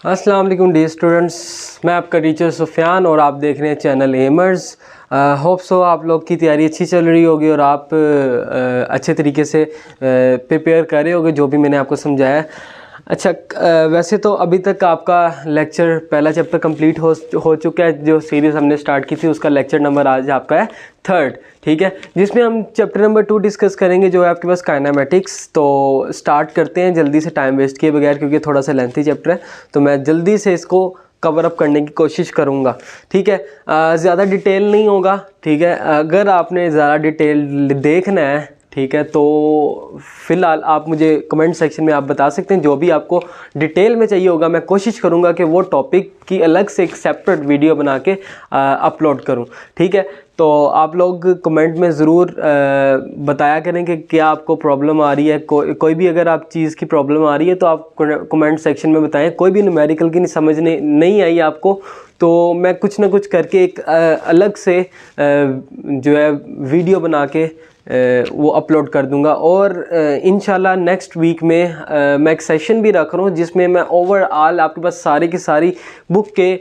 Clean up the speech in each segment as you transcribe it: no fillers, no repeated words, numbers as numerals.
अस्सलाम वालेकुम dear students, मैं आपका टीचर सुफियान और आप देख रहे हैं चैनल एमर्स। होप सो आप लोग की तैयारी अच्छी चल रही होगी और आप अच्छे तरीके से प्रिपेयर कर रहे होगे जो भी मैंने आपको समझाया है। अच्छा, वैसे तो अभी तक आपका लेक्चर पहला चैप्टर कंप्लीट हो चुका है। जो सीरीज़ हमने स्टार्ट की थी उसका लेक्चर नंबर आज आपका है 3rd, ठीक है, जिसमें हम चैप्टर नंबर 2 डिस्कस करेंगे जो है आपके पास काइनेमेटिक्स। तो स्टार्ट करते हैं जल्दी से, टाइम वेस्ट किए बगैर, क्योंकि थोड़ा सा लेंथी चैप्टर है तो मैं जल्दी से इसको कवर अप करने की कोशिश करूँगा, ठीक है। ज़्यादा डिटेल नहीं होगा, ठीक है। अगर आपने ज़्यादा डिटेल देखना है, ठीक है, तो फ़िलहाल आप मुझे कमेंट सेक्शन में आप बता सकते हैं जो भी आपको डिटेल में चाहिए होगा। मैं कोशिश करूंगा कि वो टॉपिक की अलग से एक सेपरेट वीडियो बना के अपलोड करूं, ठीक है। तो आप लोग कमेंट में ज़रूर बताया करें कि क्या आपको प्रॉब्लम आ रही है। कोई भी अगर आप चीज़ की प्रॉब्लम आ रही है तो आप कमेंट सेक्शन में बताएं। कोई भी न्यूमेरिकल की समझ नहीं आई आपको तो मैं कुछ ना कुछ करके एक अलग से जो है वीडियो बना के वो अपलोड कर दूंगा। और इंशाल्लाह नेक्स्ट वीक में मैं एक सेशन भी रख रहा हूँ जिसमें मैं ओवरऑल आपके पास सारी की सारी बुक के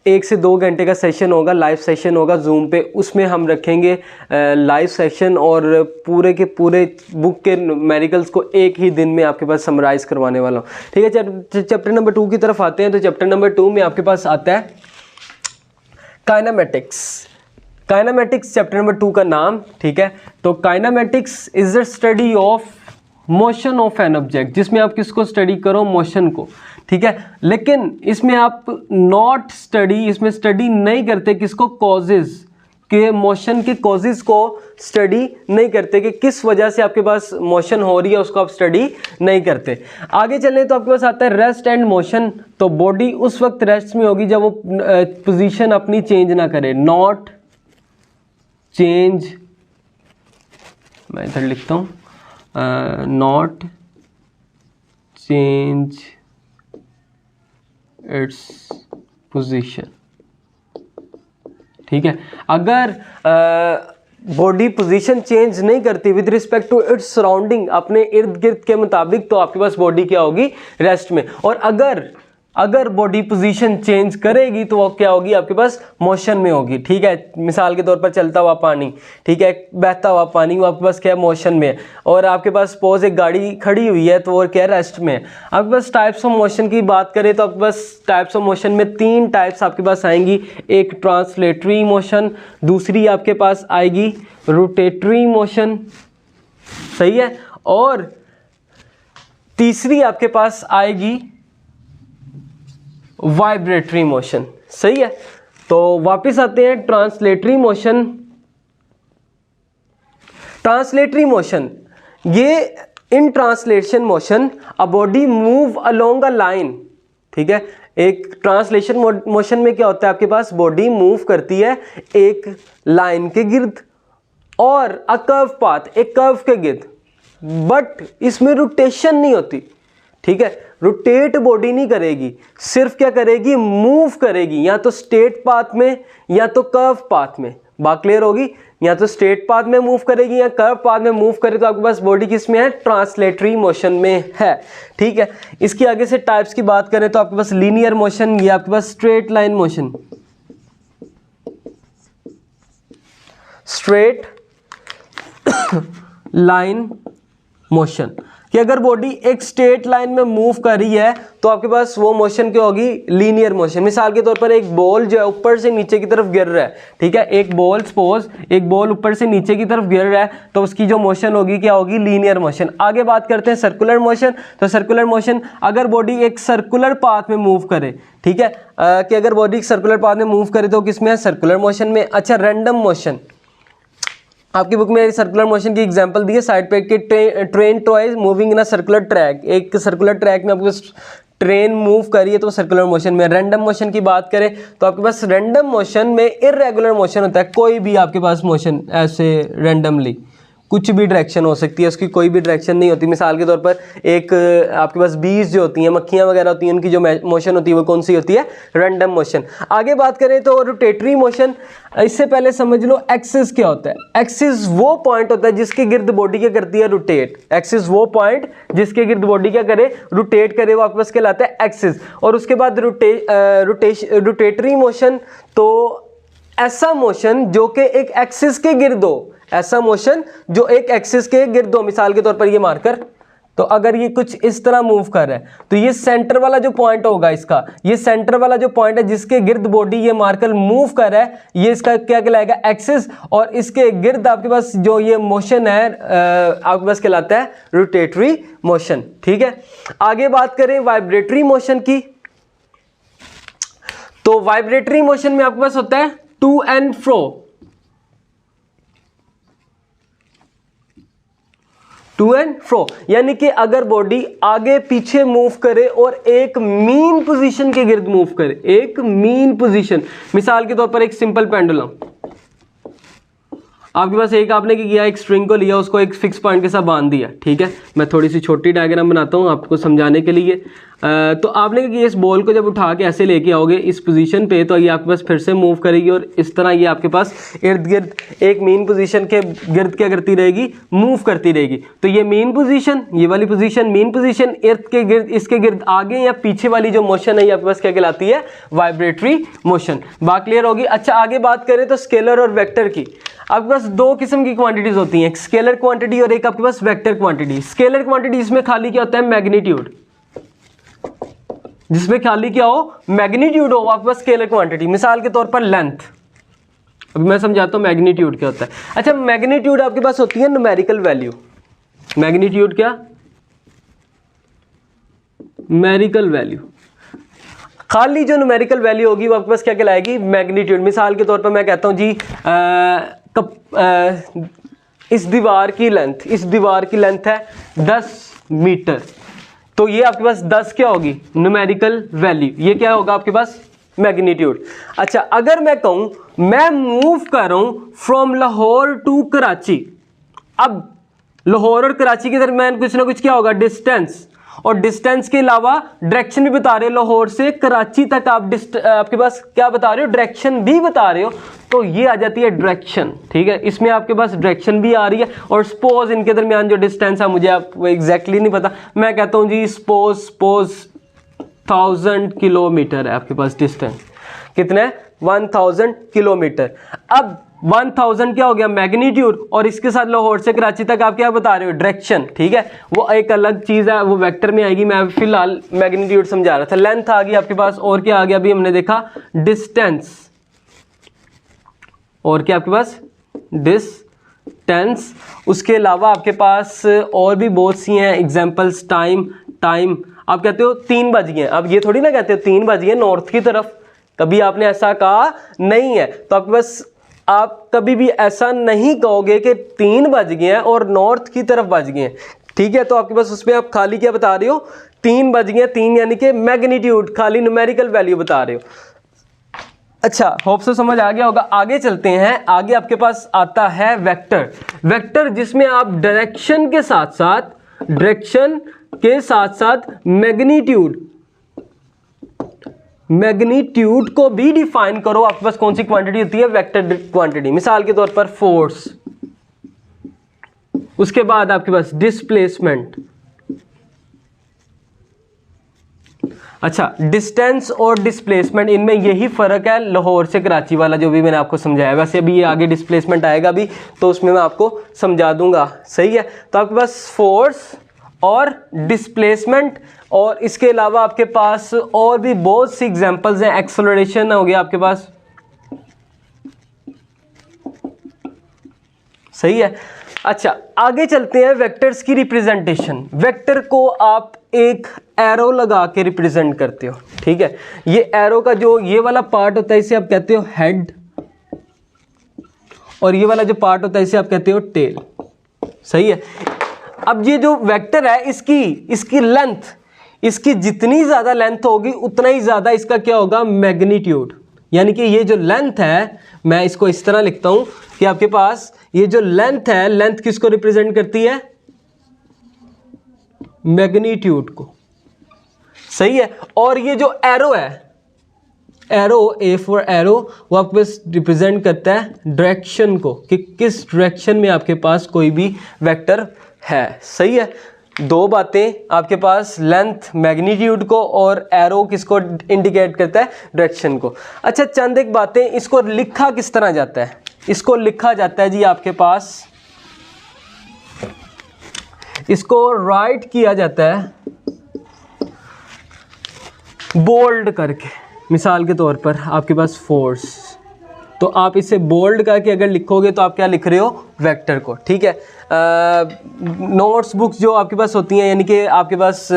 1 से 2 घंटे का सेशन होगा, लाइव सेशन होगा जूम पे। उसमें हम रखेंगे लाइव सेशन और पूरे के पूरे बुक के न्यूमेरिकल्स को एक ही दिन में आपके पास समराइज़ करवाने वाला हूँ, ठीक है। चैप्टर नंबर 2 की तरफ आते हैं। तो चैप्टर नंबर 2 में आपके पास आता है काइनेमेटिक्स। काइनेमेटिक्स चैप्टर नंबर 2 का नाम, ठीक है। तो kinematics is the study of motion of an object, जिसमें आप किसको स्टडी करो, मोशन को, ठीक है। लेकिन इसमें आप इसमें स्टडी नहीं करते किसको, कॉजेज के, मोशन के कॉजेज को स्टडी नहीं करते कि किस वजह से आपके पास मोशन हो रही है, उसको आप स्टडी नहीं करते। आगे चलें तो आपके पास आता है रेस्ट एंड मोशन। तो बॉडी उस वक्त रेस्ट में होगी जब वो पोजीशन अपनी चेंज ना करे, नॉट चेंज, मैं इधर लिखता हूँ, नॉट चेंज इट्स पोजीशन, ठीक है। अगर बॉडी पोजीशन चेंज नहीं करती with respect to its surrounding, अपने इर्द गिर्द के मुताबिक, तो आपके पास बॉडी क्या होगी, रेस्ट में। और अगर बॉडी पोजीशन चेंज करेगी तो वो क्या होगी, आपके पास मोशन में होगी, ठीक है। मिसाल के तौर पर चलता हुआ पानी, ठीक है, बहता हुआ पानी, वो आपके पास क्या है, मोशन में है। और आपके पास सपोज एक गाड़ी खड़ी हुई है तो वो क्या है, रेस्ट में है। आपके पास टाइप्स ऑफ मोशन की बात करें तो आपके पास टाइप्स ऑफ मोशन में 3 टाइप्स आपके पास आएंगी। एक ट्रांसलेटरी मोशन, दूसरी आपके पास आएगी रोटेटरी मोशन, सही है, और तीसरी आपके पास आएगी वाइब्रेटरी मोशन, सही है। तो वापस आते हैं ट्रांसलेटरी मोशन। ट्रांसलेटरी मोशन, ये in translation motion a body move along a line, ठीक है। एक ट्रांसलेशन मोशन में क्या होता है, आपके पास बॉडी मूव करती है एक लाइन के गिर्द और अ कर्व पाथ, एक कर्व के गिर्द, बट इसमें रोटेशन नहीं होती, ठीक है। रोटेट बॉडी नहीं करेगी, सिर्फ क्या करेगी, मूव करेगी, या तो स्ट्रेट पाथ में या तो कर्व पाथ में। बात क्लियर होगी, या तो स्ट्रेट पाथ में मूव करेगी या कर्व पाथ में मूव करे, तो आपके पास बॉडी किस में है, ट्रांसलेटरी मोशन में है, ठीक है। इसकी आगे से टाइप्स की बात करें तो आपके पास लीनियर मोशन, ये आपके पास straight line motion, straight line motion, कि अगर बॉडी एक स्ट्रेट लाइन में मूव कर रही है तो आपके पास वो मोशन क्या होगी, लीनियर मोशन। मिसाल के तौर पर एक बॉल जो है ऊपर से नीचे की तरफ गिर रहा है, ठीक है, एक बॉल, सपोज एक बॉल ऊपर से नीचे की तरफ गिर रहा है तो उसकी जो मोशन होगी क्या होगी, लीनियर मोशन। आगे बात करते हैं सर्कुलर मोशन। तो सर्कुलर मोशन, अगर बॉडी एक सर्कुलर पाथ में मूव करे, ठीक है, कि अगर बॉडी सर्कुलर पाथ में मूव करे तो किसमें है, सर्कुलर मोशन में। अच्छा, रैंडम मोशन, आपकी बुक में सर्कुलर मोशन की एग्जांपल दी है साइड पे कि train toys moving in a circular track, एक सर्कुलर ट्रैक में आपके पास ट्रेन मूव कर रही है तो सर्कुलर मोशन में। रैंडम मोशन की बात करें तो आपके पास रैंडम मोशन में इर्रेगुलर मोशन होता है, कोई भी आपके पास मोशन ऐसे रैंडमली कुछ भी डायरेक्शन हो सकती है, उसकी कोई भी डायरेक्शन नहीं होती। मिसाल के तौर पर एक आपके पास बीज जो होती हैं, मक्खियाँ वगैरह होती हैं, उनकी जो मोशन होती है वो कौन सी होती है? Random motion. आगे बात करें तो रोटेटरी मोशन, इससे पहले समझ लो एक्सिस क्या होता है। एक्सिस वो पॉइंट होता है जिसके गिर्द बॉडी क्या करती है? रोटेट। एक्सिस वो पॉइंट जिसके गिर्द बॉडी क्या करे? रोटेट करे, वो आपके पास कहलाता है एक्सिस। और उसके बाद रोटेटरी मोशन, तो ऐसा मोशन जो कि एक एक्सिस के गिर्द हो, ऐसा मोशन जो एक एक्सिस के गिर्द हो। मिसाल के तौर पर ये मार्कर, तो अगर ये कुछ इस तरह मूव कर रहा है तो ये सेंटर वाला जो पॉइंट होगा इसका, ये सेंटर वाला जो पॉइंट है जिसके गिर्द बॉडी ये मार्कर मूव कर रहा है, ये इसका क्या कहलाएगा? एक्सिस। और इसके गिर्द आपके पास जो ये मोशन है आपके पास कहलाता है रोटेटरी मोशन। ठीक है, आगे बात करें वाइब्रेटरी मोशन की, तो वाइब्रेटरी मोशन में आपके पास होता है to and fro. To and fro यानी कि अगर बॉडी आगे पीछे मूव करे और एक मीन पोजीशन के गिर्द मूव करे, एक मीन पोजीशन। मिसाल के तौर पर एक सिंपल पेंडुलम, आपके पास एक आपने क्या किया? एक स्ट्रिंग को लिया, उसको एक फिक्स पॉइंट के साथ बांध दिया। ठीक है, मैं थोड़ी सी छोटी डायग्राम बनाता हूँ आपको समझाने के लिए। तो आपने क्या किया? इस बॉल को जब उठा के ऐसे लेके आओगे इस पोजीशन पे, तो ये आपके पास फिर से मूव करेगी और इस तरह ये आपके पास इर्द गिर्द एक मीन पोजीशन के गिर्द क्या करती रहेगी? मूव करती रहेगी। तो ये मीन पोजीशन, ये वाली पोजीशन मीन पोजीशन, इर्द के गिर्द, इसके गिर्द आगे या पीछे वाली जो मोशन है ये आपके पास क्या कहलाती है? Vibratory motion. बात क्लियर होगी? अच्छा, आगे बात करें तो स्केलर और वेक्टर की। आपके पास दो किस्म की क्वांटिटीज होती हैं, एक स्केलर क्वांटिटी और एक आपके पास वेक्टर क्वांटिटी। स्केलर क्वांटिटी इसमें खाली क्या होता है? मैग्नीट्यूड। जिसमें खाली क्या हो? मैग्नीट्यूड हो, आपके पास स्केलर क्वांटिटी। मिसाल के तौर पर लेंथ, अभी मैं समझाता हूं मैग्नीट्यूड क्या होता है। अच्छा, मैग्नीट्यूड आपके पास होती है न्यूमेरिकल वैल्यू। मैग्नीट्यूड क्या? Numerical value. खाली जो न्यूमेरिकल वैल्यू होगी वो आपके पास क्या कहलाएगी? मैग्नीट्यूड। मिसाल के तौर पर मैं कहता हूं जी इस दीवार की लेंथ है 10 मीटर, तो ये आपके पास 10 क्या होगी? Numerical value. ये क्या होगा आपके पास? मैग्नीट्यूड। अच्छा, अगर मैं कहूं मैं मूव कर रहा हूं फ्रॉम लाहौर टू कराची, अब लाहौर और कराची के दरमियान कुछ ना कुछ क्या होगा? डिस्टेंस। और डिस्टेंस के अलावा डायरेक्शन भी बता रहे हो, लाहौर से कराची तक आप आपके पास क्या बता रहे हो? डायरेक्शन भी बता रहे हो, तो ये आ जाती है डायरेक्शन। ठीक है, इसमें आपके पास डायरेक्शन भी आ रही है। और सपोज इनके दरमियान जो डिस्टेंस है, मुझे आपको एग्जैक्टली नहीं पता, मैं कहता हूं जी सपोज 1000 किलोमीटर है आपके पास डिस्टेंस। कितना है? 1000 किलोमीटर। अब 1000 क्या हो गया? मैग्नीट्यूड। और इसके साथ लाहौर से कराची तक आप क्या बता रहे हो? डायरेक्शन। ठीक है, वो एक अलग चीज है, वो वेक्टर में आएगी। मैं फिलहाल मैग्नीट्यूड समझा रहा था। लेंथ आ गई आपके पास, और क्या आ गया? अभी हमने देखा डिस्टेंस, और क्या आपके पास? डिस्टेंस। उसके अलावा आपके पास और भी बहुत सी हैं एग्जांपल्स। टाइम आप कहते हो 3 बज गए, अब ये थोड़ी ना कहते हो 3 बज गए नॉर्थ की तरफ, कभी आपने ऐसा कहा नहीं है। तो आपके पास आप कभी भी ऐसा नहीं कहोगे कि 3 बज गए हैं और नॉर्थ की तरफ बज गए हैं। ठीक है, तो आपके पास उसमें आप खाली क्या बता रहे हो? 3 बज गए, 3 यानी कि मैग्नीट्यूड, खाली न्यूमेरिकल वैल्यू बता रहे हो। अच्छा, होप से समझ आ गया होगा। आगे चलते हैं। आगे आपके पास आता है वेक्टर। वेक्टर जिसमें आप डायरेक्शन के साथ मैग्नीट्यूड को भी डिफाइन करो। आपके पास कौन सी क्वांटिटी होती है? Vector quantity. मिसाल के तौर पर फोर्स, उसके बाद आपके पास डिस्प्लेसमेंट। अच्छा, डिस्टेंस और डिस्प्लेसमेंट, इनमें यही फर्क है लाहौर से कराची वाला जो भी मैंने आपको समझाया। वैसे अभी ये आगे डिस्प्लेसमेंट आएगा भी, तो उसमें मैं आपको समझा दूंगा। सही है, तो आपके पास फोर्स और डिस्प्लेसमेंट, और इसके अलावा आपके पास और भी बहुत सी एग्जांपल्स हैं। एक्सेलरेशन हो गया आपके पास। सही है। अच्छा, आगे चलते हैं वेक्टर्स की रिप्रेजेंटेशन। वेक्टर को आप एक एरो लगा के रिप्रेजेंट करते हो। ठीक है, ये एरो का जो ये वाला पार्ट होता है इसे आप कहते हो हेड, और ये वाला जो पार्ट होता है इसे आप कहते हो टेल। सही है। अब ये जो वेक्टर है इसकी लेंथ, इसकी जितनी ज्यादा लेंथ होगी उतना ही ज्यादा इसका क्या होगा? मैग्नीट्यूड। यानी कि ये जो लेंथ है, मैं इसको इस तरह लिखता हूं कि आपके पास ये जो लेंथ है, लेंथ किसको रिप्रेजेंट करती है? मैग्नीट्यूड को, सही है। और ये जो एरो है, एरो, ए फॉर एरो, वो आपके पास रिप्रेजेंट करता है डायरेक्शन को, कि किस डायरेक्शन में आपके पास कोई भी वेक्टर है, सही है। दो बातें आपके पास, लेंथ मैग्नीट्यूड को और एरो किसको इंडिकेट करता है? डायरेक्शन को। अच्छा, चंद एक बातें, इसको लिखा किस तरह जाता है? इसको लिखा जाता है जी आपके पास, इसको राइट किया जाता है बोल्ड करके। मिसाल के तौर पर आपके पास फोर्स, तो आप इसे बोल्ड करके अगर लिखोगे तो आप क्या लिख रहे हो? वेक्टर को, ठीक है। नोट्स बुक्स जो आपके पास होती हैं, यानी कि आपके पास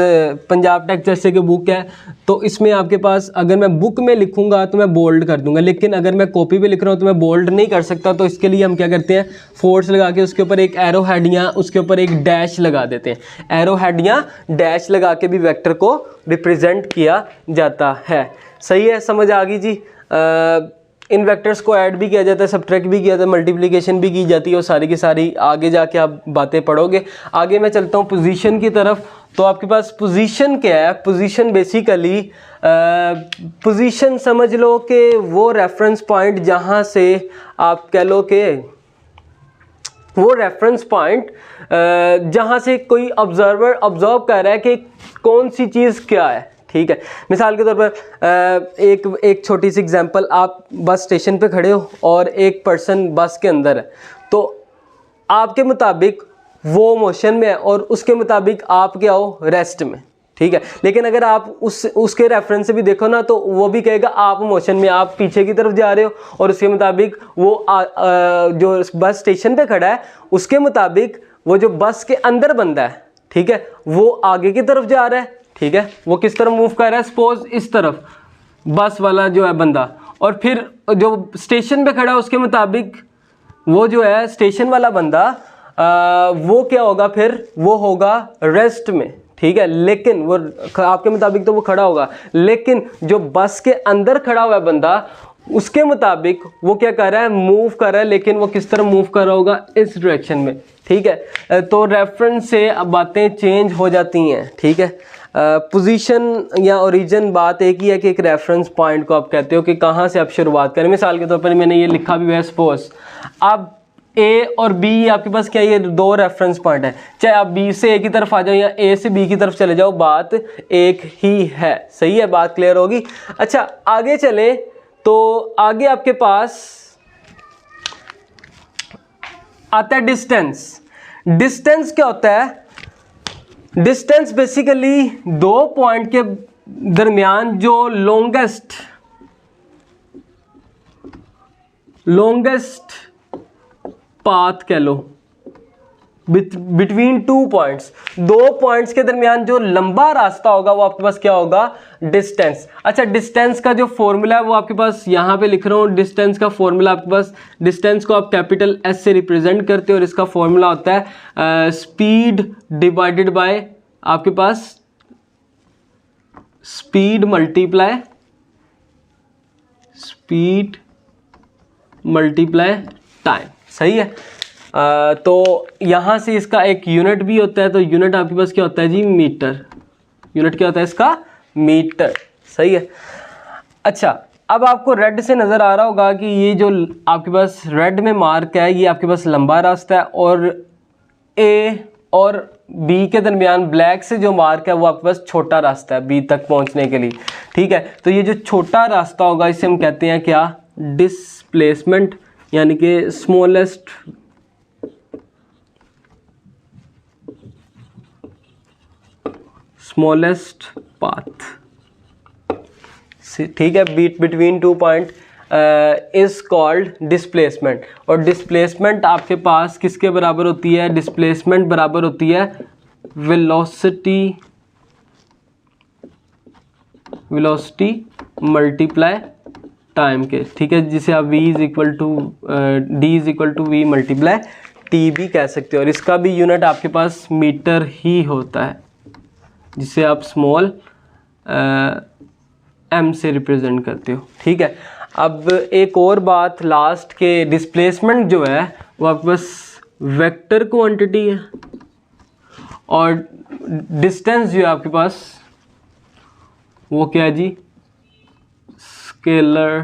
पंजाब टेक जैसे की बुक है, तो इसमें आपके पास अगर मैं बुक में लिखूंगा तो मैं बोल्ड कर दूंगा, लेकिन अगर मैं कॉपी पे लिख रहा हूँ तो मैं बोल्ड नहीं कर सकता। तो इसके लिए हम क्या करते हैं? फोर्स लगा के उसके ऊपर एक एरो हेड या उसके ऊपर एक डैश लगा देते हैं। एरो हेड या डैश लगा के भी वेक्टर को रिप्रेजेंट किया जाता है, सही है। समझ आ गई जी। इन वेक्टर्स को ऐड भी किया जाता है, सब्ट्रैक्ट भी किया जाता है, मल्टीप्लिकेशन भी की जाती है, और सारी की सारी आगे जाके आप बातें पढ़ोगे। आगे मैं चलता हूँ पोजीशन की तरफ। तो आपके पास पोजीशन क्या है? पोजीशन बेसिकली, पोजीशन समझ लो कि वो रेफरेंस पॉइंट जहाँ से आप कह लो कि वो रेफरेंस पॉइंट जहाँ से कोई ऑब्जर्वर ऑब्जर्व कर रहा है कि कौन सी चीज़ क्या है, ठीक है। मिसाल के तौर पर एक छोटी सी एग्जांपल, आप बस स्टेशन पे खड़े हो और एक पर्सन बस के अंदर है, तो आपके मुताबिक वो मोशन में है और उसके मुताबिक आप क्या हो? रेस्ट में, ठीक है। लेकिन अगर आप उसके रेफरेंस से भी देखो ना, तो वो भी कहेगा आप मोशन में, आप पीछे की तरफ जा रहे हो, और उसके मुताबिक वो जो बस स्टेशन पे खड़ा है उसके मुताबिक वो जो बस के अंदर बंदा है, ठीक है, वो आगे की तरफ जा रहा है, ठीक है। वो किस तरफ मूव कर रहा है? सपोज इस तरफ बस वाला जो है बंदा, और फिर जो स्टेशन पे खड़ा है उसके मुताबिक वो जो है स्टेशन वाला बंदा वो क्या होगा? फिर वो होगा रेस्ट में, ठीक है। लेकिन वो आपके मुताबिक तो वो खड़ा होगा, लेकिन जो बस के अंदर खड़ा हुआ है बंदा, उसके मुताबिक वो क्या कर रहा है? मूव कर रहा है, लेकिन वो किस तरह मूव कर रहा होगा? इस डायरेक्शन में, ठीक है। तो रेफरेंस से अब बातें चेंज हो जाती हैं, ठीक है। पोजीशन या ओरिजिन बात एक ही है कि एक रेफरेंस पॉइंट को आप कहते हो कि कहाँ से आप शुरुआत करें। मिसाल के तौर पर मैंने ये लिखा भी है, सपोज अब ए और बी आपके पास क्या, ये दो रेफरेंस पॉइंट है, चाहे आप बी से ए की तरफ आ जाओ या ए से बी की तरफ चले जाओ, बात एक ही है, सही है। बात क्लियर होगी। अच्छा, आगे चले तो आगे आपके पास आता है डिस्टेंस। डिस्टेंस क्या होता है? डिस्टेंस बेसिकली दो पॉइंट के दरमियान जो लॉन्गेस्ट पाथ कह लो, बिटवीन टू पॉइंट्स, दो पॉइंट्स के दरमियान जो लंबा रास्ता होगा वो आपके पास क्या होगा? डिस्टेंस। अच्छा, डिस्टेंस का जो फॉर्मूला है वो आपके पास यहाँ पे लिख रहा हूँ। डिस्टेंस का फॉर्मूला आपके पास, डिस्टेंस को आप कैपिटल एस से रिप्रेजेंट करते हो और इसका फॉर्मूला होता है स्पीड डिवाइडेड बाय आपके पास स्पीड मल्टीप्लाई टाइम, सही है। तो यहाँ से इसका एक यूनिट भी होता है, तो यूनिट आपके पास क्या होता है जी? मीटर। यूनिट क्या होता है इसका? मीटर, सही है। अच्छा, अब आपको रेड से नज़र आ रहा होगा कि ये जो आपके पास रेड में मार्क है ये आपके पास लंबा रास्ता है, और ए और बी के दरमियान ब्लैक से जो मार्क है वो आपके पास छोटा रास्ता है बी तक पहुंचने के लिए, ठीक है। तो ये जो छोटा रास्ता होगा इसे हम कहते हैं क्या? डिस्प्लेसमेंट, यानी कि स्मॉलेस्ट पाथ, ठीक है। Between two point is called displacement. और डिस्प्लेसमेंट आपके पास किसके बराबर होती है? डिस्प्लेसमेंट बराबर होती है वेलोसिटी मल्टीप्लाई टाइम के, ठीक है, जिसे आप d is equal to v multiply T भी कह सकते हो। और इसका भी यूनिट आपके पास मीटर ही होता है, जिसे आप स्मॉल m से रिप्रेजेंट करते हो, ठीक है। अब एक और बात लास्ट के, डिस्प्लेसमेंट जो है वो आपके पास वेक्टर क्वांटिटी है, और डिस्टेंस जो है आपके पास वो क्या है जी, स्केलर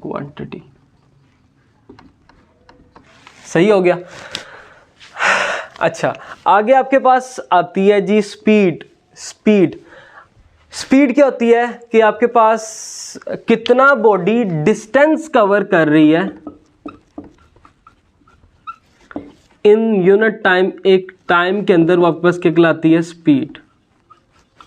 क्वांटिटी। सही हो गया। अच्छा, आगे आपके पास आती है जी स्पीड। स्पीड क्या होती है कि आपके पास कितना बॉडी डिस्टेंस कवर कर रही है इन यूनिट टाइम, एक टाइम के अंदर, वो आपके पास क्या कहलाती है, स्पीड।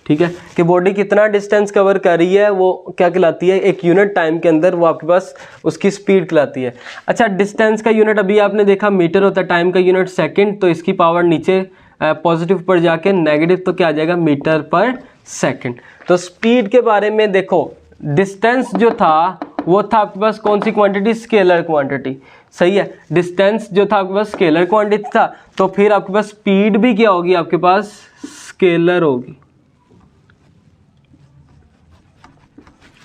ठीक है, कि बॉडी कितना डिस्टेंस कवर कर रही है वो क्या कहलाती है एक यूनिट टाइम के अंदर, वो आपके पास उसकी स्पीड कहलाती है। अच्छा, डिस्टेंस का यूनिट अभी आपने देखा मीटर होता है, टाइम का यूनिट सेकंड, तो इसकी पावर नीचे पॉजिटिव पर जाके नेगेटिव, तो क्या आ जाएगा, मीटर पर सेकंड। तो स्पीड के बारे में देखो, डिस्टेंस जो था वो था आपके पास कौन सी क्वांटिटी, स्केलर क्वांटिटी। सही है, डिस्टेंस जो था आपके पास स्केलर क्वांटिटी था, तो फिर आपके पास स्पीड भी क्या होगी, आपके पास स्केलर होगी।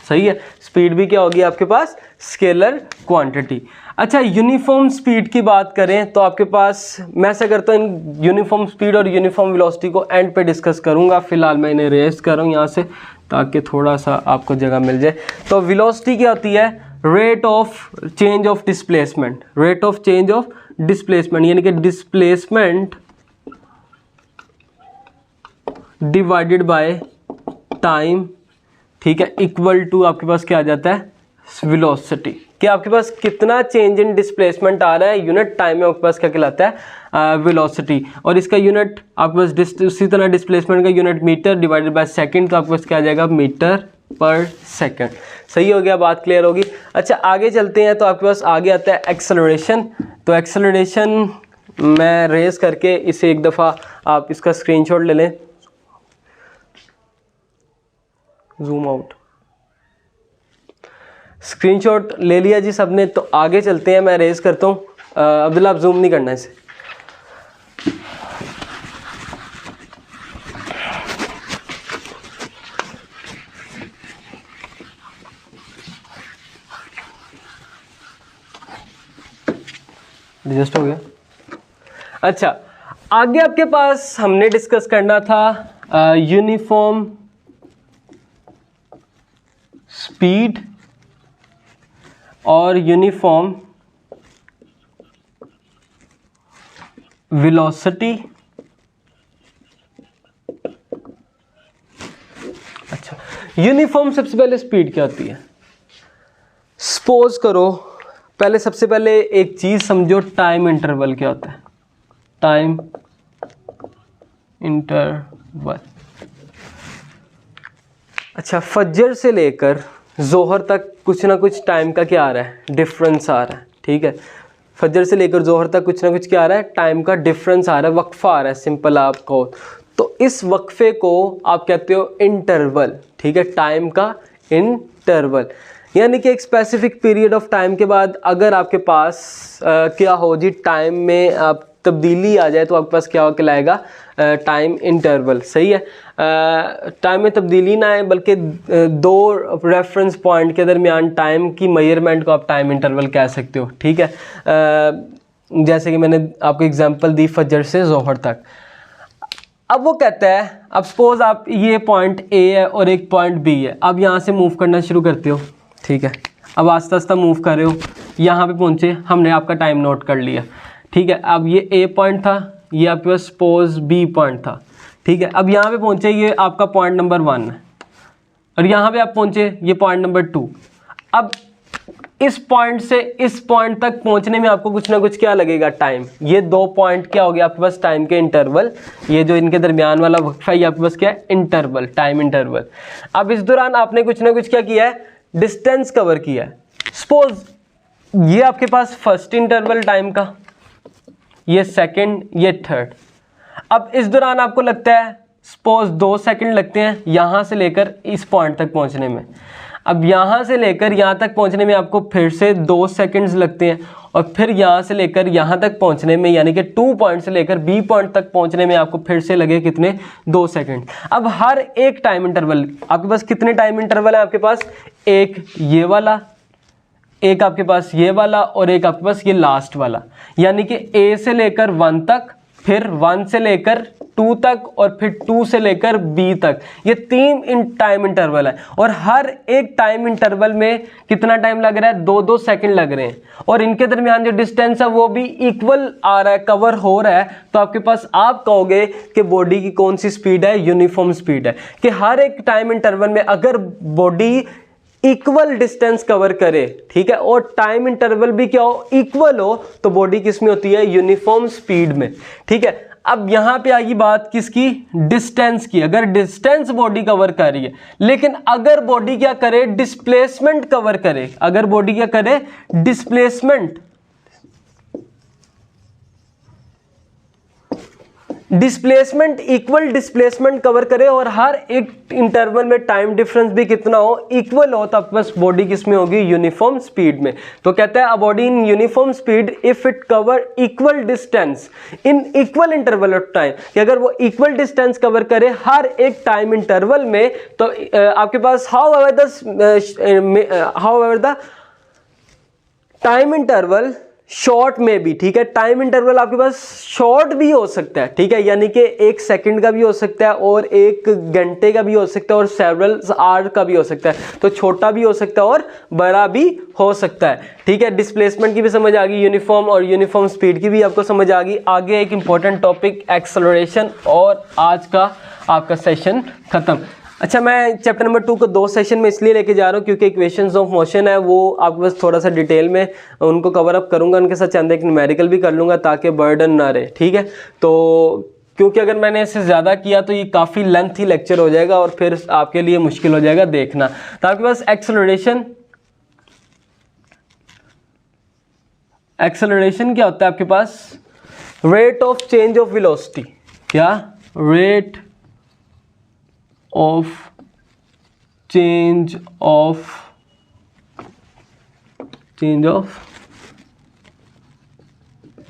सही है, स्पीड भी क्या होगी आपके पास, स्केलर क्वांटिटी। अच्छा, यूनिफॉर्म स्पीड की बात करें तो आपके पास, मैं ऐसा करता हूँ इन यूनिफॉर्म स्पीड और यूनिफॉर्म वेलोसिटी को एंड पे डिस्कस करूंगा, फिलहाल मैं इन्हें रेस कर रहा हूँ यहाँ से ताकि थोड़ा सा आपको जगह मिल जाए। तो वेलोसिटी क्या होती है, rate of change of displacement, rate of change of displacement, यानी कि डिस्प्लेसमेंट डिवाइडेड बाय टाइम, ठीक है, इक्वल टू आपके पास क्या आ जाता है, वेलोसिटी। कि आपके पास कितना चेंज इन डिस्प्लेसमेंट आ रहा है यूनिट टाइम में, आपके पास क्या कहलाता है, वेलोसिटी। और इसका यूनिट आपके पास उसी तरह डिस्प्लेसमेंट का unit metre divided by second, तो आपके पास क्या आ जाएगा, मीटर पर सेकंड। सही हो गया, बात क्लियर होगी। अच्छा, आगे चलते हैं तो आपके पास आगे आता है एक्सेलरेशन। तो एक्सेलरेशन मैं रेस करके इसे एक दफ़ा आप इसका स्क्रीनशॉट ले लें, जूम आउट, स्क्रीनशॉट ले लिया जी सबने। तो आगे चलते हैं, मैं रेस करता हूँ। अब्दुल्ला आप जूम नहीं करना इसे। एडजस्ट हो गया। अच्छा, आगे आपके पास हमने डिस्कस करना था यूनिफॉर्म स्पीड और यूनिफॉर्म वेलोसिटी। अच्छा, यूनिफॉर्म सबसे पहले स्पीड क्या होती है, सपोज करो, पहले सबसे पहले एक चीज समझो, टाइम इंटरवल क्या होता है, टाइम इंटरवल। अच्छा, फजर से लेकर जोहर तक कुछ ना कुछ टाइम का क्या आ रहा है, डिफरेंस आ रहा है। ठीक है, फजर से लेकर जोहर तक कुछ ना कुछ क्या आ रहा है, टाइम का डिफरेंस आ रहा है, वक्फा आ रहा है, सिंपल आप कहो तो इस वक्फे को आप कहते हो इंटरवल। ठीक है, टाइम का इंटरवल, यानी कि एक स्पेसिफिक पीरियड ऑफ टाइम के बाद अगर आपके पास क्या हो जी, टाइम में आप तब्दीली आ जाए तो आपके पास क्या कहलाएगा, टाइम इंटरवल। सही है, टाइम में तब्दीली ना आए बल्कि दो रेफरेंस पॉइंट के दरमियान टाइम की मेजरमेंट को आप टाइम इंटरवल कह सकते हो। ठीक है, जैसे कि मैंने आपको एग्जांपल दी फजर से जोहर तक। अब वो कहता है, अब सपोज आप ये पॉइंट ए है और एक पॉइंट बी है, अब यहाँ से मूव करना शुरू करते हो। ठीक है, अब आस्ता आस्ता मूव कर रहे हो, यहाँ पे पहुँचे, हमने आपका टाइम नोट कर लिया। ठीक है, अब ये ए पॉइंट था, ये आपके पास सपोज बी पॉइंट था। ठीक है, अब यहाँ पे पहुँचे, ये आपका पॉइंट नंबर 1 है, और यहाँ पे आप पहुँचे, ये पॉइंट नंबर 2। अब इस पॉइंट से इस पॉइंट तक पहुँचने में आपको कुछ ना कुछ क्या लगेगा, टाइम। ये दो पॉइंट क्या हो गया आपके पास, टाइम के इंटरवल। ये जो इनके दरमियान वाला वक्फा, ये आपके पास क्या है, इंटरवल, टाइम इंटरवल। अब इस दौरान आपने कुछ ना कुछ क्या किया है, डिस्टेंस कवर किया है। सपोज ये आपके पास फर्स्ट इंटरवल टाइम का, ये सेकंड, ये थर्ड। अब इस दौरान आपको लगता है सपोज 2 सेकंड लगते हैं यहाँ से लेकर इस पॉइंट तक पहुँचने में। अब यहाँ से लेकर यहाँ तक पहुँचने में आपको फिर से 2 सेकंड्स लगते हैं, और फिर यहाँ से लेकर यहाँ तक पहुँचने में, यानी कि 2 पॉइंट से लेकर बी पॉइंट तक पहुँचने में आपको फिर से लगे कितने, 2 सेकंड। अब हर एक टाइम इंटरवल, आपके पास कितने टाइम इंटरवल है आपके पास, एक ये वाला, एक आपके पास ये वाला और एक आपके पास ये लास्ट वाला, यानी कि A से लेकर 1 तक, फिर 1 से लेकर 2 तक और फिर 2 से लेकर B तक। ये 3 टाइम इंटरवल है और हर एक टाइम इंटरवल में कितना टाइम लग रहा है, 2-2 सेकंड लग रहे हैं और इनके दरमियान जो डिस्टेंस है वो भी इक्वल आ रहा है, कवर हो रहा है। तो आपके पास आप कहोगे कि बॉडी की कौन सी स्पीड है, यूनिफॉर्म स्पीड है, कि हर एक टाइम इंटरवल में अगर बॉडी इक्वल डिस्टेंस कवर करे, ठीक है, और टाइम इंटरवल भी क्या हो, इक्वल हो, तो बॉडी किस में होती है, यूनिफॉर्म स्पीड में, ठीक है। अब यहां पे आएगी बात किसकी, डिस्टेंस की। अगर डिस्टेंस बॉडी कवर कर रही है, लेकिन अगर बॉडी क्या करे, डिस्प्लेसमेंट कवर करे, अगर बॉडी क्या करे, डिस्प्लेसमेंट इक्वल डिस्प्लेसमेंट कवर करे और हर एक इंटरवल में टाइम डिफरेंस भी कितना हो, इक्वल हो, तो आपके पास बॉडी किस में होगी, यूनिफॉर्म स्पीड में। तो कहता है a body in uniform speed if it cover equal distance in equal interval of time, कि अगर वो इक्वल डिस्टेंस कवर करे हर एक टाइम इंटरवल में, तो आपके पास however the time interval short में भी, ठीक है, टाइम इंटरवल आपके पास शॉर्ट भी हो सकता है, ठीक है, यानी कि 1 सेकंड का भी हो सकता है और 1 घंटे का भी हो सकता है और सेवरल आवर का भी हो सकता है, तो छोटा भी हो सकता है और बड़ा भी हो सकता है, ठीक है। डिस्प्लेसमेंट की भी समझ आ गई, यूनिफॉर्म और यूनिफॉर्म स्पीड की भी आपको समझ आ गई। आगे एक इंपॉर्टेंट टॉपिक एक्सेलरेशन, और आज का आपका सेशन खत्म। अच्छा, मैं चैप्टर नंबर 2 को 2 सेशन में इसलिए लेके जा रहा हूँ क्योंकि इक्वेशंस ऑफ मोशन है वो आपके पास थोड़ा सा डिटेल में उनको कवर अप करूँगा, उनके साथ चंद एक न्यूमेरिकल भी कर लूँगा ताकि बर्डन ना रहे, ठीक है। तो क्योंकि अगर मैंने इससे ज़्यादा किया तो ये काफ़ी लेंथी लेक्चर हो जाएगा और फिर आपके लिए मुश्किल हो जाएगा देखना। तो आपके पास एक्सेलरेशन क्या होता है, आपके पास rate of change of velocity, क्या rate of change of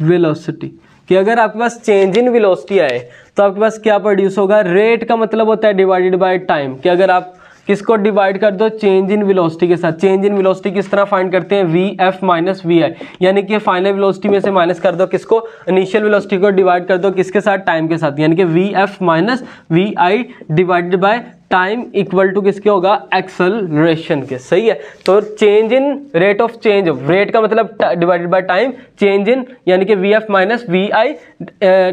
velocity, कि अगर आपके पास चेंज इन वेलोसिटी आए तो आपके पास क्या प्रोड्यूस होगा। रेट का मतलब होता है डिवाइडेड बाय टाइम, कि अगर आप किसको डिवाइड कर दो, चेंज इन वेलोसिटी के साथ। चेंज इन वेलोसिटी किस तरह फाइंड करते हैं, वी एफ माइनस वी आई, यानी कि फाइनल वेलोसिटी में से माइनस कर दो किसको, इनिशियल वेलोसिटी को डिवाइड कर दो किसके साथ, टाइम के साथ, यानी कि V F minus V I divided by time equal to किसके होगा, एक्सेलरेशन के, सही है। तो change in rate of change, rate का मतलब divided by time, change in यानी कि V F minus V I,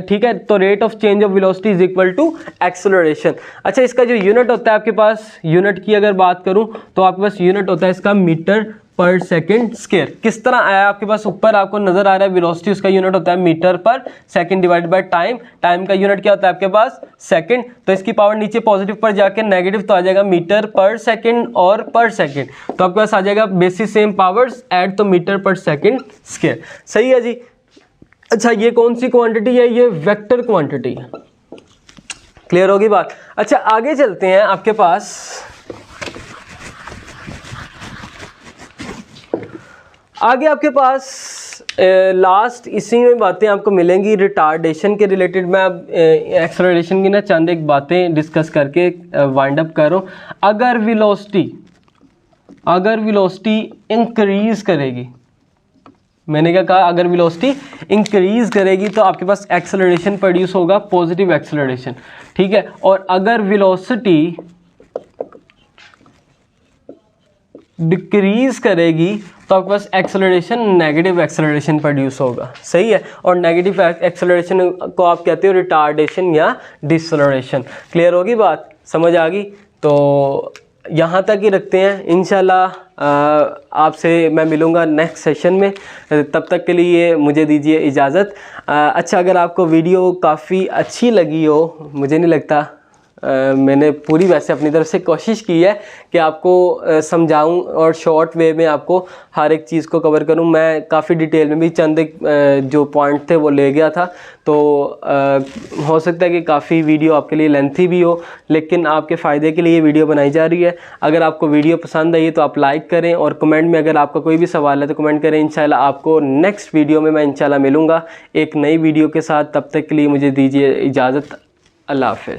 ठीक है। तो rate of change of velocity is equal to acceleration. अच्छा, इसका जो यूनिट होता है आपके पास, यूनिट की अगर बात करूं तो आपके पास यूनिट होता है इसका मीटर पर सेकंड स्क्वायर। किस तरह आया आपके पास, ऊपर आपको नजर आ रहा है वेलोसिटी, उसका यूनिट होता है मीटर पर second divided by time, time का यूनिट क्या होता है आपके पास, सेकंड। तो इसकी पावर नीचे पॉजिटिव पर जाके नेगेटिव तो आ जाएगा मीटर पर सेकंड और पर सेकंड, तो आपके पास आ जाएगा बेसिस सेम पावर्स ऐड, तो मीटर पर सेकंड स्क्वायर, सही है जी। अच्छा, ये कौन सी क्वांटिटी है, ये वेक्टर क्वांटिटी है, क्लियर होगी बात। अच्छा, आगे चलते हैं। आपके पास आगे आपके पास लास्ट इसी में बातें आपको मिलेंगी रिटार्डेशन के रिलेटेड। मैं अब एक्सेलरेशन की ना चंद एक बातें डिस्कस करके वाइंड अप कर रहा हूँ। अगर वेलोसिटी इंक्रीज करेगी, मैंने क्या कहा, अगर वेलोसिटी इंक्रीज करेगी तो आपके पास एक्सेलरेशन प्रोड्यूस होगा, पॉजिटिव एक्सेलरेशन, ठीक है। और अगर वेलोसिटी डिक्रीज करेगी तो आपके पास एक्सेलरेशन, नेगेटिव एक्सेलरेशन प्रोड्यूस होगा, सही है। और नेगेटिव एक्सेलरेशन को आप कहते हो रिटार्डेशन या डिसलेरेशन, क्लियर होगी बात, समझ आ गई। तो यहाँ तक ही रखते हैं, इंशाल्लाह आपसे मैं मिलूँगा नेक्स्ट सेशन में, तब तक के लिए मुझे दीजिए इजाज़त। अच्छा, अगर आपको वीडियो काफ़ी अच्छी लगी हो, मुझे नहीं लगता, मैंने पूरी वैसे अपनी तरफ से कोशिश की है कि आपको समझाऊं और शॉर्ट वे में आपको हर एक चीज़ को कवर करूं। मैं काफ़ी डिटेल में भी चंद एक जो पॉइंट थे वो ले गया था, तो हो सकता है कि काफ़ी वीडियो आपके लिए लेंथी भी हो, लेकिन आपके फ़ायदे के लिए ये वीडियो बनाई जा रही है। अगर आपको वीडियो पसंद आई है तो आप लाइक करें और कमेंट में अगर आपका कोई भी सवाल है तो कमेंट करें। इंशाल्लाह आपको नेक्स्ट वीडियो में मैं इंशाल्लाह मिलूँगा एक नई वीडियो के साथ। तब तक के लिए मुझे दीजिए इजाज़त। अल्लाह हाफ़िज़।